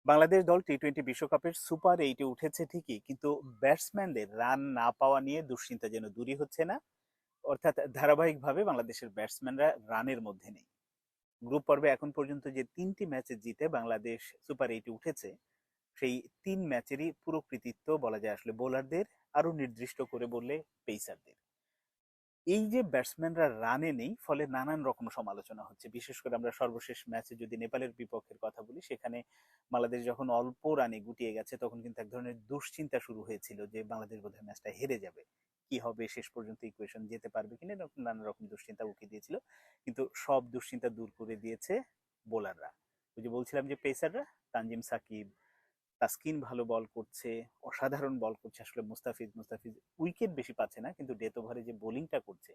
বাংলাদেশ দল টি-20 বিশ্বকাপের সুপার এইটে উঠেছে ঠিকই, কিন্তু ব্যাটসম্যানদের রান না পাওয়া নিয়ে দুশ্চিন্তা যেন দূরই হচ্ছে না। অর্থাৎ ধারাবাহিকভাবে বাংলাদেশের ব্যাটসম্যানরা রানের মধ্যে নেই। গ্রুপ পর্বে এখন পর্যন্ত যে 3টি ম্যাচে জিতে বাংলাদেশ সুপার এইটে উঠেছে, সেই 3 ম্যাচেরই পুরো কৃতিত্ব বলা যায় আসলে বোলারদের, আরো নির্দিষ্ট করে বললে পেসারদের। এই যে ব্যাটসম্যানরা রানে নেই, ফলে নানান রকম সমালোচনা হচ্ছে। বিশেষ করে আমরা সর্বশেষ ম্যাচে যদি নেপালের বিপক্ষের কথা বলি, সেখানে বাংলাদেশ যখন অল্প রানে গুটিয়ে গেছে তখন কিন্তু এক ধরনের দুশ্চিন্তা শুরু হয়েছিল যে বাংলাদেশ বোধহয় ম্যাচটা হেরে যাবে, কি হবে, শেষ পর্যন্ত ইকুয়েশন যেতে পারবে কিনা, এরকম নানা রকম দুশ্চিন্তা উঠে দিয়েছিল। কিন্তু সব দুশ্চিন্তা দূর করে দিয়েছে বোলাররা। ওই যে বলছিলাম যে পেসাররা, তানজিম সাকিব, তাসকিন ভালো বল করছে, অসাধারণ বল করছে। আসলে মুস্তাফিজ মুস্তাফিজ উইকেট বেশি পাচ্ছে না, কিন্তু ডেথ ওভারে যে বোলিংটা করছে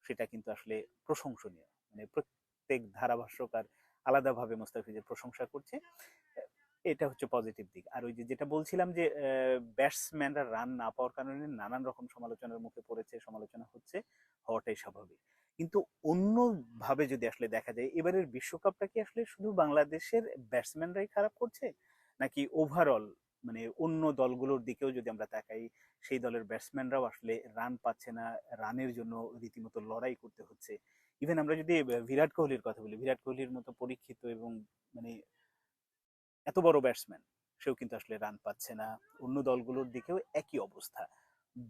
সেটা কিন্তু আসলে প্রশংসনীয়। মানে প্রত্যেক ধারাভাষ্যকার আলাদাভাবে মুস্তাফিজের প্রশংসা করছে। এটা হচ্ছে পজিটিভ দিক। আর ওই যে যেটা বলছিলাম যে ব্যাটসম্যানরা রান না পাওয়ার কারণে নানান রকম সমালোচনার মুখে পড়েছে, সমালোচনা হচ্ছে, হওয়াটাই স্বাভাবিক। কিন্তু অন্য ভাবে যদি আসলে দেখা যায়, এবারের বিশ্বকাপটা কি আসলে শুধু বাংলাদেশের ব্যাটসম্যানরাই খারাপ করছে, নাকি ওভারঅল মানে অন্য দলগুলোর দিকেও যদি আমরা তাকাই, সেই দলের ব্যাটসম্যানরাও আসলে রান পাচ্ছে না, রানের জন্য রীতিমতো লড়াই করতে হচ্ছে। ইভেন আমরা যদি বিরাট কোহলির কথা বলি, বিরাট কোহলির মতো পরীক্ষিত এবং মানে এত বড় ব্যাটসম্যান, সেও কিন্তু আসলে রান পাচ্ছে না। অন্য দলগুলোর দিকেও একই অবস্থা।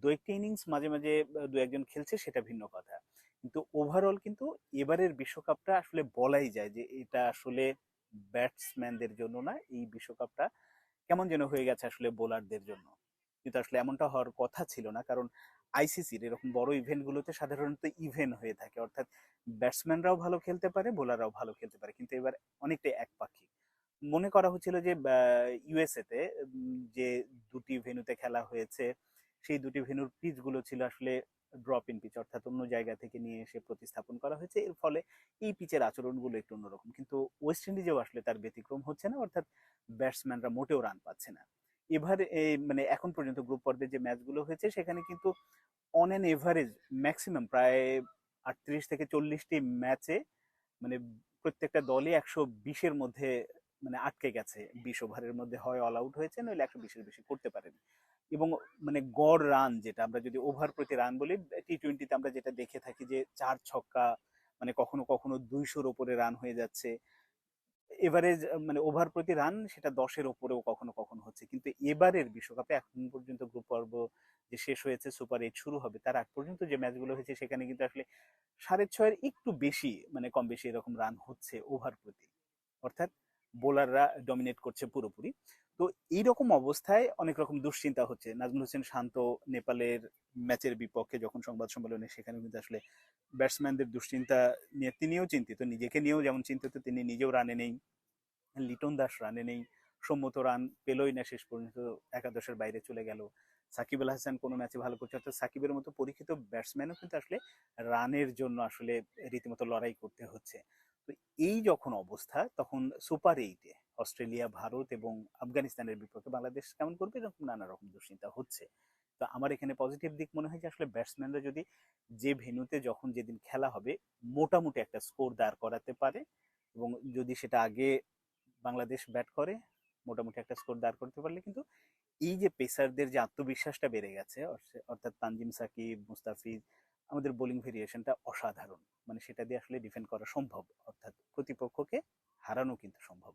দু একটা ইনিংস মাঝে মাঝে দু একজন খেলছে, সেটা ভিন্ন কথা, কিন্তু ওভারঅল কিন্তু এবারের বিশ্বকাপটা আসলে বলাই যায় যে এটা আসলে ব্যাটসম্যানদের জন্য না, এই বিশ্বকাপটা কেমন যেন হয়ে গেছে আসলে বোলারদের জন্য। কিন্তু আসলে এমনটা হওয়ার কথা ছিল না, কারণ আইসিসির এরকম বড় ইভেন্টগুলোতে সাধারণত ইভেন হয়ে থাকে, অর্থাৎ ব্যাটসম্যানরাও ভালো খেলতে পারে, বোলাররাও ভালো খেলতে পারে, কিন্তু এবার অনেকটাই একপাক্ষিক। মনে করা হচ্ছিল যে ইউএসএ তে যে দুটি ভেন্যুতে খেলা হয়েছে, সেই দুটি ভেন্যুর পিচ গুলো ছিল আসলে ড্রপ ইন পিচ, অর্থাৎ অন্য জায়গা থেকে নিয়ে এসে প্রতিস্থাপন করা হয়েছে। এর ফলে এই পিচের আচরণগুলো একটু অন্যরকম, কিন্তু ওয়েস্ট ইন্ডিজেও আসলে তার ব্যতিক্রম হচ্ছে না, অর্থাৎ ব্যাটসম্যানরা মোটেও রান পাচ্ছে না। এবার এই মানে এখন পর্যন্ত গ্রুপ পর্বে যে ম্যাচগুলো হয়েছে সেখানে কিন্তু অন অ্যান এভারেজ ম্যাক্সিমাম প্রায় 38 থেকে 40টি ম্যাচে মানে প্রত্যেকটা দলই 120-এর মধ্যে মানে আটকে গেছে। 20 ওভারের মধ্যে হয় অল আউট হয়েছে, নইলে 120-এর বেশি করতে পারেনি। এবং মানে গড় রান, যেটা আমরা যদি ওভার প্রতি রান বলি, টি-20তে আমরা যেটা দেখে থাকি যে 4 ছক্কা, মানে কখনো কখনো 200-র উপরে রান হয়ে যাচ্ছে। এভারেজ মানে ওভার প্রতি রান সেটা 10-এর ওপরেও কখনো কখনো হচ্ছে। কিন্তু এবারের বিশ্বকাপে এখন পর্যন্ত গ্রুপ পর্ব যে শেষ হয়েছে, সুপার এইট শুরু হবে, তার আগ পর্যন্ত যে ম্যাচগুলো হয়েছে সেখানে কিন্তু আসলে 6.5-এর একটু বেশি, মানে কম বেশি এরকম রান হচ্ছে ওভার প্রতি। অর্থাৎ বোলাররা ডমিনেট করছে পুরোপুরি। তো এইরকম অবস্থায় অনেক রকম দুশ্চিন্তা হচ্ছে। নাজমুল হোসেন শান্ত নেপালের ম্যাচের বিপক্ষে যখন সংবাদ সম্মেলনে, সেখানে কিন্তু আসলে ব্যাটসম্যানদের দুশ্চিন্তা নিয়ে তিনিও চিন্তিত, নিজেকে নিয়েও যেমন চিন্তিত, তিনি নিজেও রানে নেই, লিটন দাস রানে নেই, সৌম্য রান পেলই না, শেষ পর্যন্ত একাদশের বাইরে চলে গেল। সাকিব আল হাসান কোনো ম্যাচে ভালো করছে, অর্থাৎ সাকিবের মতো পরীক্ষিত ব্যাটসম্যানও কিন্তু আসলে রানের জন্য আসলে রীতিমতো লড়াই করতে হচ্ছে। তো এই যখন অবস্থা, তখন সুপার এইটে অস্ট্রেলিয়া, ভারত এবং আফগানিস্তানের বিপক্ষে বাংলাদেশ কেমন করবে, এরকম নানা রকম দুশ্চিন্তা হচ্ছে। তো আমার এখানে পজিটিভ দিক মনে হয় যে আসলে ব্যাটসম্যানরা যদি যে ভেন্যুতে যখন যেদিন খেলা হবে মোটামুটি একটা স্কোর দাঁড় করাতে পারে, এবং যদি সেটা আগে বাংলাদেশ ব্যাট করে মোটামুটি একটা স্কোর দাঁড় করতে পারলে কিন্তু এই যে পেসারদের যে আত্মবিশ্বাসটা বেড়ে গেছে, অর্থাৎ তানজিম সাকিব, মুস্তাফিজ, আমাদের বোলিং ভেরিয়েশনটা অসাধারণ, মানে সেটা দিয়ে আসলে ডিফেন্ড করা সম্ভব, অর্থাৎ প্রতিপক্ষকে হারানো কিন্তু সম্ভব।